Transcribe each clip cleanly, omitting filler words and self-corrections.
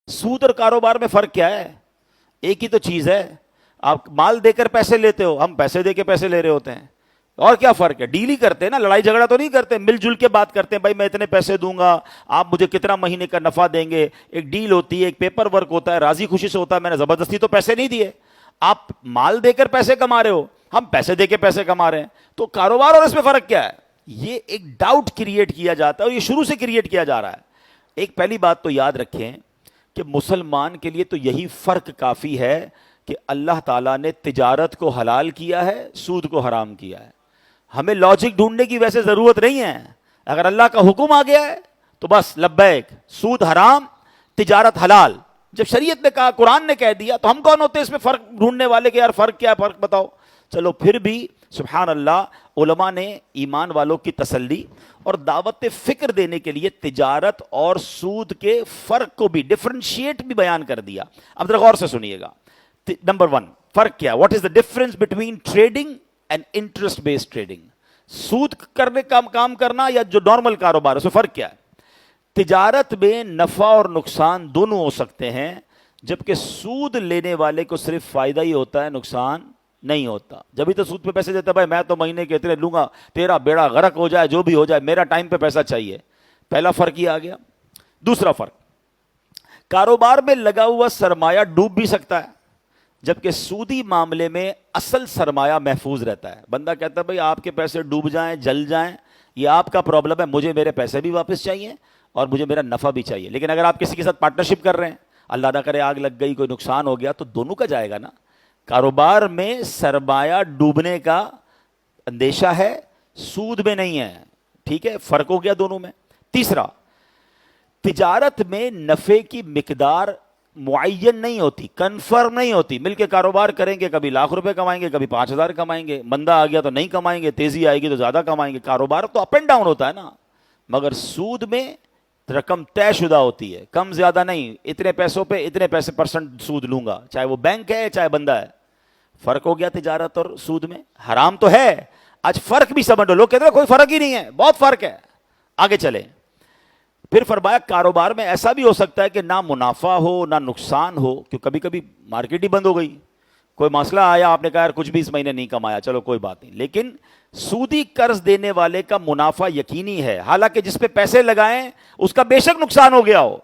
سود اور کاروبار میں فرق کیا ہے؟ ایک ہی تو چیز ہے. آپ مال دے کر پیسے لیتے ہو, ہم پیسے دے کے پیسے لے رہے ہوتے ہیں. اور کیا فرق ہے؟ ڈیل ہی کرتے ہیں نا, لڑائی جھگڑا تو نہیں کرتے, مل جل کے بات کرتے ہیں. بھائی میں اتنے پیسے دوں گا, آپ مجھے کتنا مہینے کا نفع دیں گے. ایک ڈیل ہوتی ہے, ایک پیپر ورک ہوتا ہے, راضی خوشی سے ہوتا ہے. میں نے زبردستی تو پیسے نہیں دیے. آپ مال دے کر پیسے کما رہے ہو, ہم پیسے دے کے پیسے کما رہے ہیں. تو کاروبار اور اس میں فرق کیا ہے؟ یہ ایک ڈاؤٹ کریٹ کیا جاتا ہے, اور یہ شروع سے کریٹ کیا جا رہا ہے. ایک پہلی بات تو یاد رکھیں کہ مسلمان کے لیے تو یہی فرق کافی ہے کہ اللہ تعالیٰ نے تجارت کو حلال کیا ہے, سود کو حرام کیا ہے. ہمیں لاجک ڈھونڈنے کی ویسے ضرورت نہیں ہے. اگر اللہ کا حکم آ گیا ہے تو بس لبیک, سود حرام, تجارت حلال. جب شریعت نے کہا, قرآن نے کہہ دیا, تو ہم کون ہوتے ہیں اس میں فرق ڈھونڈنے والے کہ یار فرق کیا ہے, فرق بتاؤ. چلو پھر بھی سبحان اللہ, علماء نے ایمان والوں کی تسلی اور دعوت فکر دینے کے لیے تجارت اور سود کے فرق کو بھی ڈفرینشیٹ بھی بیان کر دیا. اب ذرا غور سے سنیے گا. نمبر 1, فرق کیا, what is the difference between trading and interest based trading. سود کرنے کا کام کرنا یا جو نارمل کاروبار ہے, اس میں فرق کیا ہے؟ تجارت میں نفع اور نقصان دونوں ہو سکتے ہیں, جبکہ سود لینے والے کو صرف فائدہ ہی ہوتا ہے, نقصان نہیں ہوتا. جبھی تو سود پہ پیسے دیتا ہے, بھائی میں تو مہینے کے اتنے لوں گا, تیرا بیڑا غرق ہو جائے جو بھی ہو جائے, میرا ٹائم پہ پیسہ چاہیے. پہلا فرق یہ آ گیا. دوسرا فرق, کاروبار میں لگا ہوا سرمایہ ڈوب بھی سکتا ہے, جبکہ سودی معاملے میں اصل سرمایہ محفوظ رہتا ہے. بندہ کہتا ہے بھائی آپ کے پیسے ڈوب جائیں, جل جائیں, یہ آپ کا پرابلم ہے, مجھے میرے پیسے بھی واپس چاہیے اور مجھے میرا نفع بھی چاہیے. لیکن اگر آپ کسی کے ساتھ پارٹنرشپ کر رہے ہیں, اللہ نہ کرے آگ لگ گئی, کوئی نقصان ہو گیا, تو دونوں کا جائے گا نا. کاروبار میں سرمایہ ڈوبنے کا اندیشہ ہے, سود میں نہیں ہے. ٹھیک ہے, فرق ہو گیا دونوں میں. تیسرا, تجارت میں نفع کی مقدار معین نہیں ہوتی, کنفرم نہیں ہوتی. مل کے کاروبار کریں گے, کبھی لاکھ روپے کمائیں گے, کبھی 5,000 کمائیں گے, مندہ آ گیا تو نہیں کمائیں گے, تیزی آئے گی تو زیادہ کمائیں گے. کاروبار تو اپ اینڈ ڈاؤن ہوتا ہے نا. مگر سود میں رقم طے شدہ ہوتی ہے, کم زیادہ نہیں. اتنے پیسوں پہ اتنے پیسے پرسنٹ سود لوں گا, چاہے وہ بینک ہے چاہے بندہ ہے. فرق ہو گیا تجارت اور سود میں. حرام تو ہے, آج فرق بھی سمجھ لو. لوگ کہتے ہیں کوئی فرق ہی نہیں ہے, بہت فرق ہے. آگے چلیں. پھر فرمایا کاروبار میں ایسا بھی ہو سکتا ہے کہ نہ منافع ہو نہ نقصان ہو, کہ کبھی کبھی مارکیٹ ہی بند ہو گئی, کوئی مسئلہ آیا, آپ نے کہا یار کچھ بھی اس مہینے نہیں کمایا, چلو کوئی بات نہیں. لیکن سودی قرض دینے والے کا منافع یقینی ہے, حالانکہ جس پہ پیسے لگائیں اس کا بے شک نقصان ہو گیا ہو.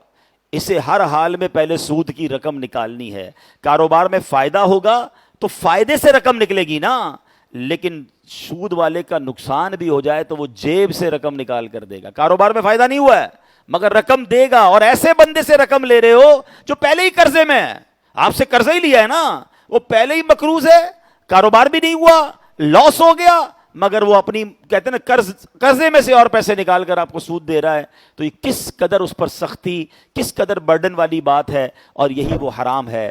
اسے ہر حال میں پہلے سود کی رقم نکالنی ہے. کاروبار میں فائدہ ہوگا تو فائدے سے رقم نکلے گی نا, لیکن سود والے کا نقصان بھی ہو جائے تو وہ جیب سے رقم نکال کر دے گا. کاروبار میں فائدہ نہیں ہوا ہے مگر رقم دے گا, اور ایسے بندے سے رقم لے رہے ہو جو پہلے ہی قرضے میں ہے. آپ سے قرضہ ہی لیا ہے نا, وہ پہلے ہی مقروض ہے, کاروبار بھی نہیں ہوا, لاس ہو گیا, مگر وہ اپنی کہتے ہیں نا قرضے میں سے اور پیسے نکال کر آپ کو سود دے رہا ہے. تو یہ کس قدر اس پر سختی, کس قدر برڈن والی بات ہے, اور یہی وہ حرام ہے.